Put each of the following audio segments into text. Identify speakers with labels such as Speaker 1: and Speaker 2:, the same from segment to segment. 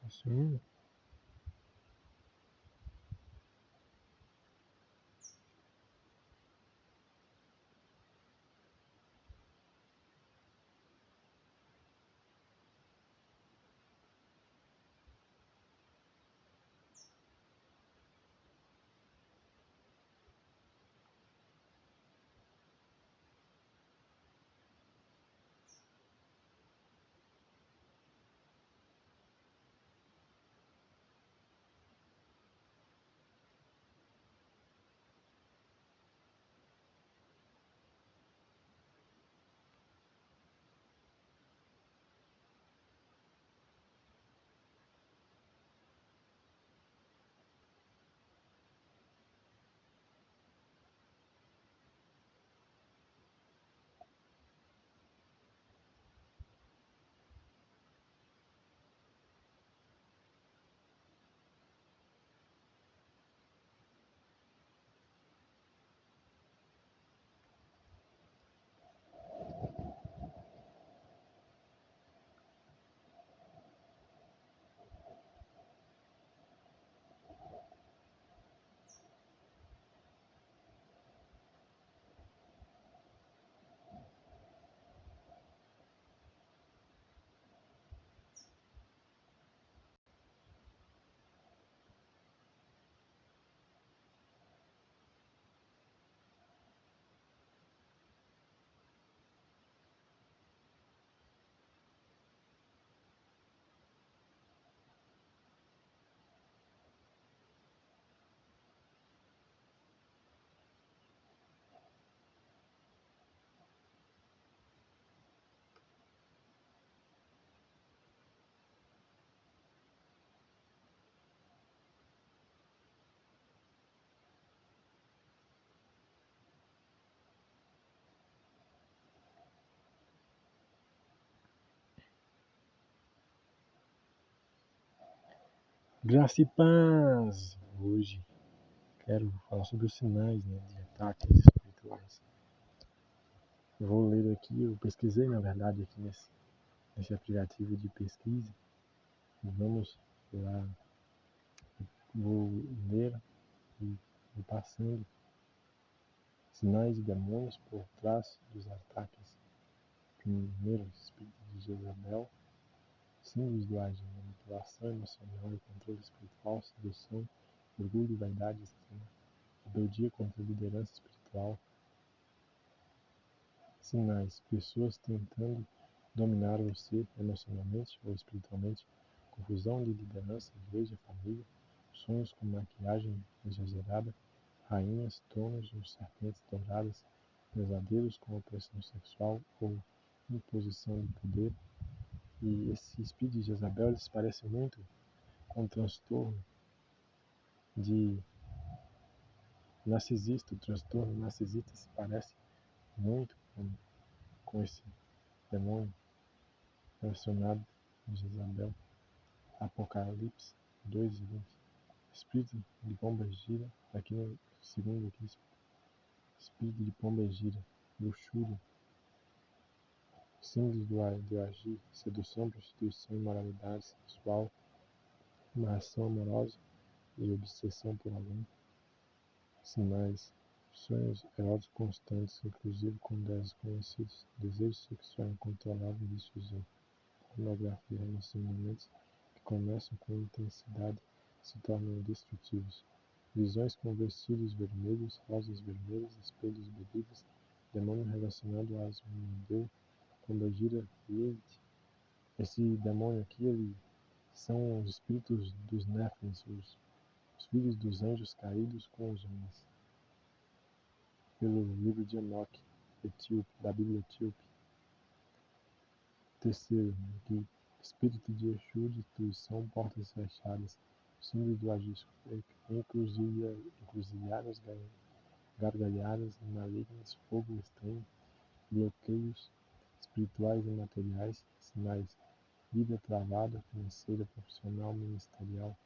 Speaker 1: Sim. Graça e paz! Hoje quero falar sobre os sinais, né, de ataques espirituais. Eu vou ler aqui, eu pesquisei na verdade aqui nesse aplicativo de pesquisa. Vamos lá, vou ler e passando sinais de demônios por trás dos ataques. Primeiro, espírito de Jezabel, símbolos do agir, manipulação emocional e controle espiritual, sedução, orgulho e vaidade extrema, rebeldia contra a liderança espiritual. Sinais, pessoas tentando dominar você emocionalmente ou espiritualmente, confusão de liderança, igreja, família, sonhos com maquiagem exagerada, rainhas, tronos ou serpentes douradas, pesadelos com opressão sexual ou imposição de poder. E esse espírito de Jezabel, ele se parece muito com o transtorno de narcisista. O transtorno narcisista se parece muito com esse demônio relacionado a Jezabel. Apocalipse 2:20. Espírito de pomba gira, aqui no segundo aqui, espírito de pomba gira, luxúria, símbolos do agir, sedução, prostituição, imoralidade sexual, amarração amorosa e obsessão por alguém. Sinais, sonhos eróticos constantes, inclusive com desconhecidos, desejo sexual incontrolável e difusão, pornografia, relacionamentos que começam com intensidade se tornam destrutivos, visões com vestidos vermelhos, rosas vermelhas, espelhos bebidas, demônio relacionado a Asmodeu, Pombagira e Elite. Esse demônio aqui, ele são os espíritos dos Néfilins, os filhos dos anjos caídos com os homens. Pelo livro de Enoque, da Bíblia Etíope. Terceiro, aqui, espírito de Exu, destruição, portas fechadas, símbolo do agir, encruzilhadas, gargalhadas malignas, fogo estranho, bloqueios espirituais e materiais, sinais, vida travada, financeira, profissional, ministerial,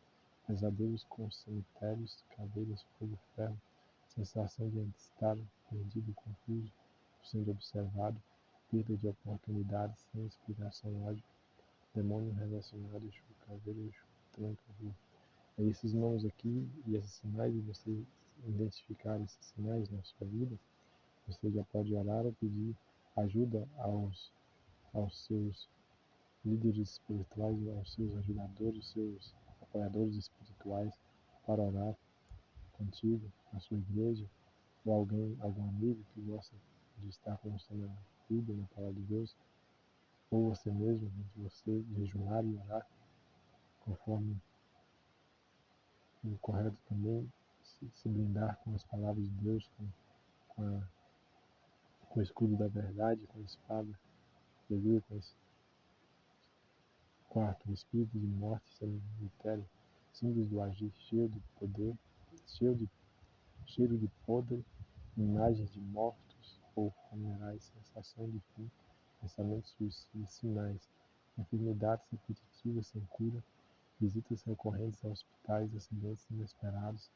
Speaker 1: pesadelos com cemitérios, caveiras, fogo, ferro, sensação de estar perdido, confuso, sendo observado, perda de oportunidades sem explicação lógica, demônio relacionado, Exu, caveira, Exu, tranca a rua. É esses nomes aqui e esses sinais, e você identificar esses sinais na sua vida, você já pode orar ou pedir ajuda aos seus líderes espirituais, aos seus ajudadores, seus apoiadores espirituais, para orar contigo, na sua igreja, ou algum amigo que gosta de estar com você na Bíblia, na Palavra de Deus, ou você mesmo, de você jejuar e orar, conforme o correto também, se blindar com as palavras de Deus, com, com o escudo da verdade, com a espada, com esse quarto, o espírito de morte, cemitério, símbolos do agir, cheio de poder, cheiro de podre, imagens de mortos ou funerais, sensação de fim, pensamentos suicidas, sinais, enfermidades repetitivas sem cura, visitas recorrentes a hospitais, acidentes inesperados,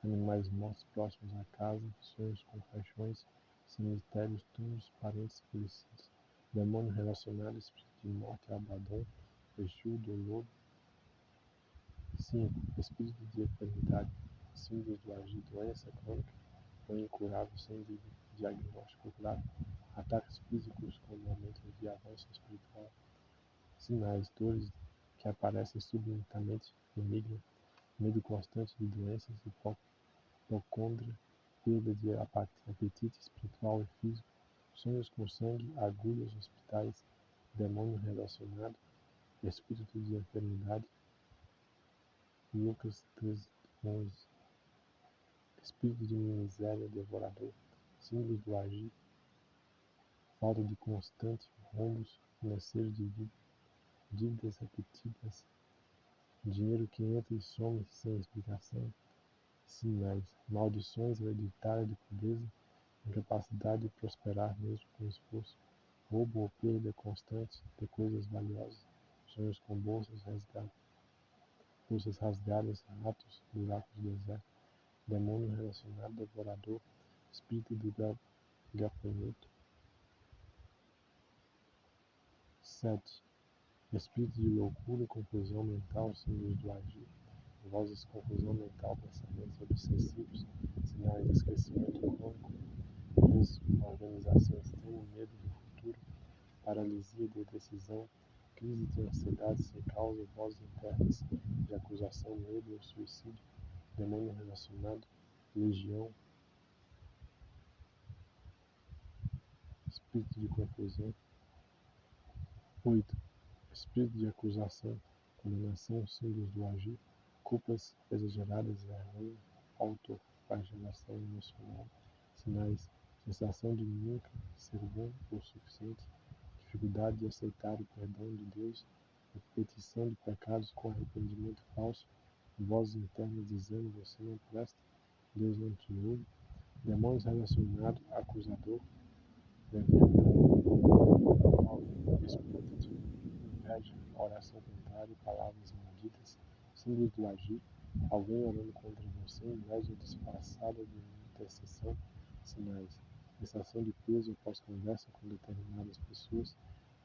Speaker 1: animais mortos próximos à casa, sonhos com caixões, cemitérios, túmulos, parentes falecidos, demônio relacionado, espírito de morte, Abaddon, Exu, dolor. 5. Espírito de enfermidade, símbolos do agir, doença crônica ou incurável sem diagnóstico claro, ataques físicos com momentos de avanço espiritual, sinais, dores que aparecem subitamente, benigna, medo constante de doenças, hipocondria, perda de apetite espiritual e físico, sonhos com sangue, agulhas, hospitais, demônio relacionado, espírito de enfermidade. Lucas 13:11. Espírito de miséria devorador, símbolos do agir, falta de constante, rombos financeiros de dívidas repetidas, dinheiro que entra e some sem explicação, sinais, maldições hereditárias de pobreza, incapacidade de prosperar mesmo com esforço, roubo ou perda constante de coisas valiosas, sonhos com bolsas rasgadas, ratos, buracos do deserto, demônio relacionado, devorador, espírito do gafanhoto. 7. Espírito de loucura, confusão mental, símbolos do agir, vozes, confusão mental, pensamentos obsessivos, sinais de esquecimento crônico, desorganização extrema, medo do futuro, paralisia de decisão, crise de ansiedade sem causa, vozes internas de acusação, medo ou suicídio, demônio relacionado, legião, espírito de confusão. 8. Espírito de acusação, condenação, símbolos do agir, culpas exageradas, vergonha, autoflagelação emocional, sinais, sensação de nunca ser bom o suficiente, dificuldade de aceitar o perdão de Deus, repetição de pecados com arrependimento falso, vozes internas dizendo você não presta, Deus não te ouve, demônios relacionados, acusador, espírito de inveja, oração contrária, palavras malditas, símbolos do agir, alguém orando contra você, inveja disfarçada de intercessão, sinais, sensação de peso após conversa com determinadas pessoas,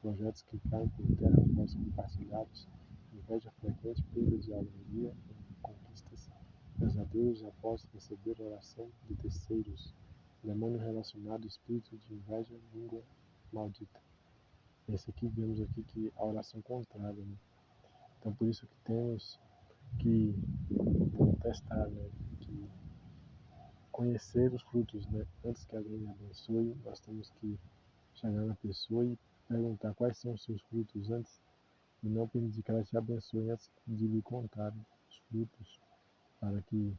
Speaker 1: projetos que caem por terra após compartilhados, inveja frequente, perda de alegria em conquistas, pesadelos após receber oração de terceiros, demônio relacionado, espírito de inveja, língua maldita. Esse aqui, vemos aqui que a oração contrária, né? Então, por isso que temos que testar, né? Que conhecer os frutos, né? Antes que alguém me abençoe, nós temos que chegar na pessoa e perguntar quais são os seus frutos antes, e não permitir que ela te abençoe antes de lhe contar os frutos, para que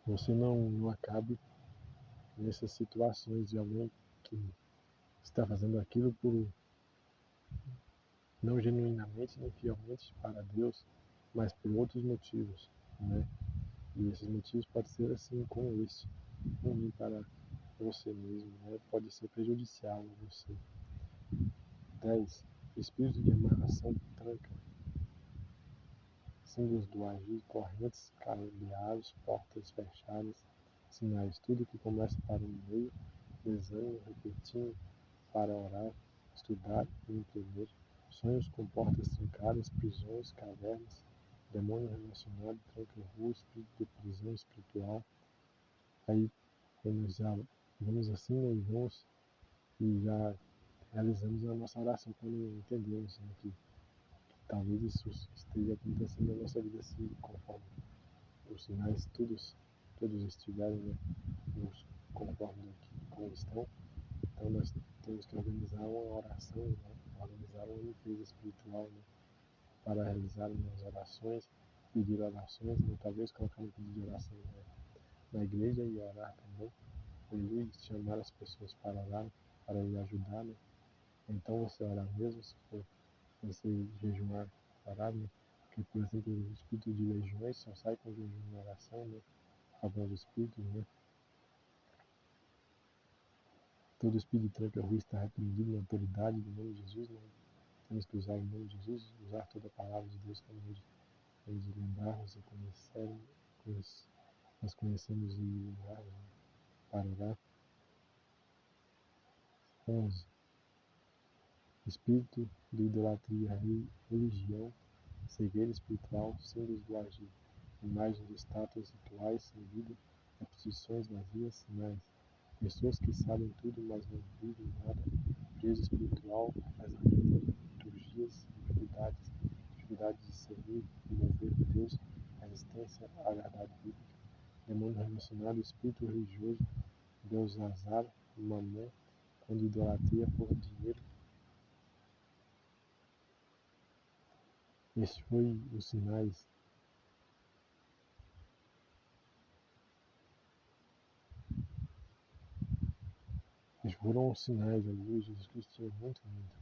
Speaker 1: você não acabe nessas situações de alguém que está fazendo aquilo por não genuinamente nem fielmente para Deus, mas por outros motivos, né? E esses motivos podem ser assim como esse, ruim para você mesmo, né? Pode ser prejudicial a você. 10. Espírito de amarração tranca, símbolos do agir, correntes, cabeados, portas fechadas, sinais, tudo que começa para um meio, desânimo, repetindo para orar, estudar e empreender, sonhos com portas trancadas, prisões, cavernas, demônio relacionado, tranca-rua, espírito de prisão espiritual. Aí vamos assim, né, e vamos e já realizamos a nossa oração quando entendemos, né, que talvez isso esteja acontecendo na nossa vida assim, conforme os sinais todos estiverem, né, conforme como estão. Então nós temos que organizar uma oração, né, organizar uma limpeza espiritual, né, para realizar as orações, pedir orações, né, talvez colocar um pedido de oração, né, na igreja e orar também, e chamar as pessoas para orar, para lhe ajudar, né. Então você orar mesmo, se for você jejuar, orar, né, porque por exemplo o espírito de legiões só sai com jejum e oração, né, alguns espíritos, né. Todo espírito de tranca-rua está repreendido na autoridade do nome de Jesus, né. Temos que usar o nome de Jesus, usar toda a palavra de Deus para nos lembrarmos e nós conhecemos e lembrarmos, né, para orar. 11. Espírito de idolatria, religião, cegueira espiritual, símbolos do agir, imagens de estátuas rituais sem vida, repetições vazias, sinais. Pessoas que sabem tudo, mas não vivem nada, peso espiritual, pesadelo, liturgias, dificuldade de servir e mover de Deus, resistência à verdade bíblica, demônio relacionado, espírito religioso, Deus azar, mamon, quando idolatria for dinheiro. Estes foram os sinais. Estes foram os sinais, aleluia, Jesus Cristo tinha muito, muito.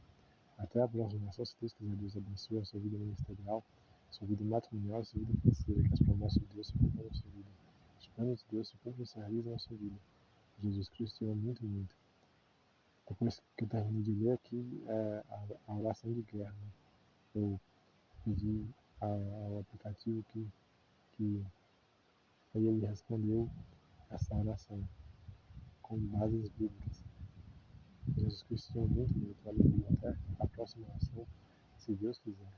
Speaker 1: Até a próxima ação, se Deus quiser, Deus abençoe a sua vida ministerial, sua vida matrimonial, sua vida financeira, que as promessas de Deus se cumpram na sua vida. Os planos de Deus se cumprem e se realizam na sua vida. Jesus Cristo te ama muito, muito. Depois que eu terminei de ler aqui, a oração de guerra, né? Eu pedi ao aplicativo que ele respondeu essa oração com bases bíblicas. Jesus Cristo te ama muito, muito. Aleluia. Até a próxima oração, se Deus quiser.